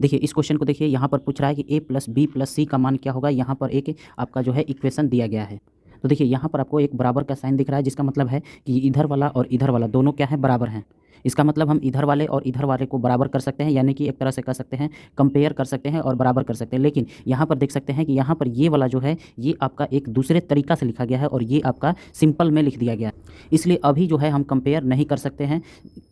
देखिए इस क्वेश्चन को देखिए, यहाँ पर पूछ रहा है कि a प्लस बी प्लस सी का मान क्या होगा। यहाँ पर एक आपका जो है इक्वेशन दिया गया है। तो देखिए यहाँ पर आपको एक बराबर का साइन दिख रहा है, जिसका मतलब है कि इधर वाला और इधर वाला दोनों क्या है, बराबर हैं। इसका मतलब हम इधर वाले और इधर वाले को बराबर कर सकते हैं, यानी कि एक तरह से कह सकते हैं कंपेयर कर सकते हैं और बराबर कर सकते हैं। लेकिन यहाँ पर देख सकते हैं कि यहाँ पर ये वाला जो है ये आपका एक दूसरे तरीका से लिखा गया है और ये आपका सिंपल में लिख दिया गया है। इसलिए अभी जो है हम कंपेयर नहीं कर सकते हैं।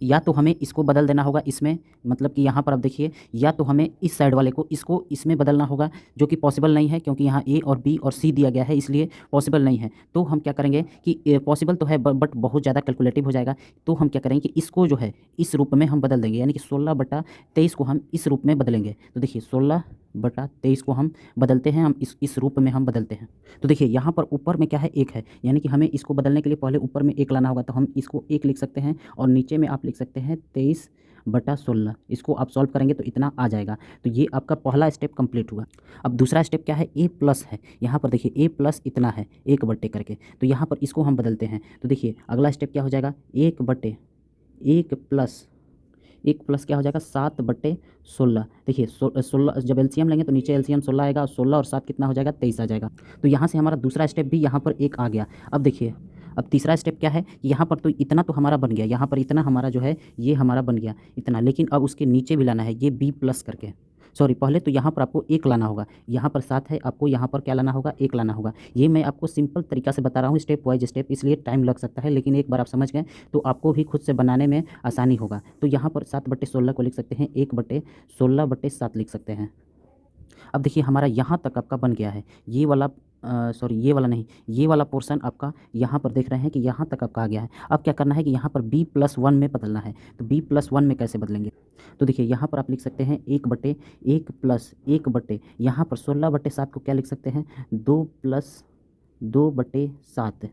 या तो हमें इसको बदल देना होगा इसमें, मतलब कि यहाँ पर आप देखिए, या तो हमें इस साइड वाले को इसको इसमें बदलना होगा, जो कि पॉसिबल नहीं है क्योंकि यहाँ ए और बी और सी दिया गया है, इसलिए पॉसिबल नहीं है। तो हम क्या करेंगे कि पॉसिबल तो है बट बहुत ज़्यादा कैलकुलेटिव हो जाएगा। तो हम क्या करेंगे कि इसको जो है इस रूप में हम बदल देंगे, यानी कि 16/23 को हम इस रूप में बदलेंगे। तो देखिए 16/23 को हम बदलते हैं, हम इस रूप में हम बदलते हैं। तो देखिए यहाँ पर ऊपर में क्या है, एक है, यानी कि हमें इसको बदलने के लिए पहले ऊपर में एक लाना होगा। तो हम इसको एक लिख सकते हैं और नीचे में आप लिख सकते हैं 23/16। इसको आप सॉल्व करेंगे तो इतना आ जाएगा। तो ये आपका पहला स्टेप कंप्लीट हुआ। अब दूसरा स्टेप क्या है, ए प्लस है। यहाँ पर देखिए ए प्लस इतना है 1/, करके। तो यहाँ पर इसको हम बदलते हैं। तो देखिए अगला स्टेप क्या हो जाएगा, 1/1 प्लस 1 प्लस क्या हो जाएगा, 7/16। देखिए 16 जब एलसीएम लेंगे तो नीचे एलसीएम 16 आएगा और 16 और 7 कितना हो जाएगा, 23 आ जाएगा। तो यहाँ से हमारा दूसरा स्टेप भी यहाँ पर एक आ गया। अब देखिए अब तीसरा स्टेप क्या है, यहाँ पर तो इतना तो हमारा बन गया, यहाँ पर इतना हमारा जो है ये हमारा बन गया इतना, लेकिन अब उसके नीचे भी लाना है ये बी प्लस करके। सॉरी, पहले तो यहाँ पर आपको एक लाना होगा, यहाँ पर 7 है, आपको यहाँ पर क्या लाना होगा, एक लाना होगा। ये मैं आपको सिंपल तरीका से बता रहा हूँ, स्टेप वाइज स्टेप, इसलिए टाइम लग सकता है, लेकिन एक बार आप समझ गए तो आपको भी खुद से बनाने में आसानी होगा। तो यहाँ पर 7/16 को लिख सकते हैं 1/16/7 लिख सकते हैं। अब देखिए हमारा यहाँ तक आपका बन गया है, ये वाला सॉरी ये वाला नहीं, ये वाला पोर्शन आपका यहाँ पर देख रहे हैं कि यहाँ तक आपका आ गया है। अब क्या करना है कि यहाँ पर b+1 में बदलना है। तो b+1 में कैसे बदलेंगे, तो देखिए यहाँ पर आप लिख सकते हैं 1/1 प्लस 1/, यहाँ पर 16/7 को क्या लिख सकते हैं, 2 + 2/7।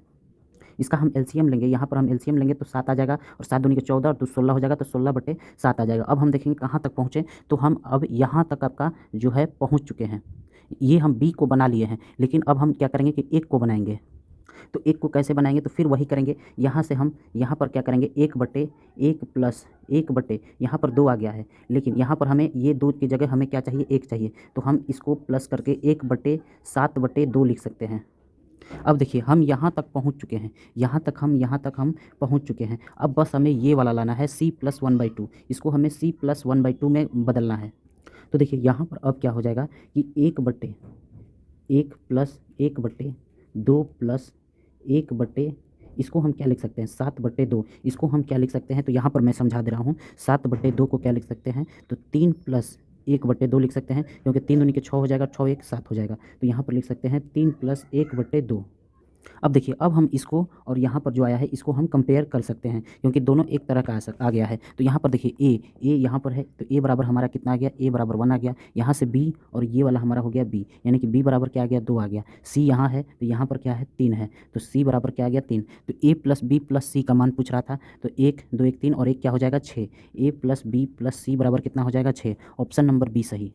इसका हम एलसीएम लेंगे, यहाँ पर हम एलसीएम लेंगे तो 7 आ जाएगा, और 7 दूनी के 14 और 2 16 हो जाएगा, तो 16/7 आ जाएगा। अब हम देखेंगे कहाँ तक पहुँचे, तो हम अब यहाँ तक आपका जो है पहुँच चुके हैं। ये हम बी को बना लिए हैं, लेकिन अब हम क्या करेंगे कि एक को बनाएंगे। तो एक को कैसे बनाएंगे, तो फिर वही करेंगे, यहाँ से हम यहाँ पर क्या करेंगे, 1/1 प्लस 1/, यहाँ पर 2 आ गया है, लेकिन यहाँ पर हमें ये 2 की जगह हमें क्या चाहिए, 1 चाहिए। तो हम इसको प्लस करके 1/7/2 लिख सकते हैं। अब देखिए हम यहाँ तक पहुँच चुके हैं, यहाँ तक हम पहुँच चुके हैं। अब बस हमें ये वाला लाना है c+1/2, इसको हमें c+1/2 में बदलना है। तो देखिए यहाँ पर अब क्या हो जाएगा कि 1/1 प्लस 1/2 प्लस 1/, इसको हम क्या लिख सकते हैं, 7/2। इसको हम क्या लिख सकते हैं, तो यहाँ पर मैं समझा दे रहा हूँ, 7/2 को क्या लिख सकते हैं, तो 3 + 1/2 लिख सकते हैं, क्योंकि 3 दूनी के 6 हो जाएगा, 6 1 7 हो जाएगा। तो यहाँ पर लिख सकते हैं 3 + 1/2। अब देखिए अब हम इसको और यहाँ पर जो आया है इसको हम कंपेयर कर सकते हैं, क्योंकि दोनों एक तरह का आ गया है। तो यहाँ पर देखिए ए यहाँ पर है, तो ए बराबर हमारा कितना आ गया, a बराबर 1 आ गया। यहाँ से b और ये वाला हमारा हो गया b, यानी कि b बराबर क्या आ गया, 2 आ गया। c यहाँ है तो यहाँ पर क्या है, 3 है, तो c बराबर क्या आ गया, 3। तो a + b + c का मान पूछ रहा था, तो 1 2 1 3 और 1 क्या हो जाएगा, 6। a + b + c बराबर कितना हो जाएगा, 6। ऑप्शन नंबर बी सही।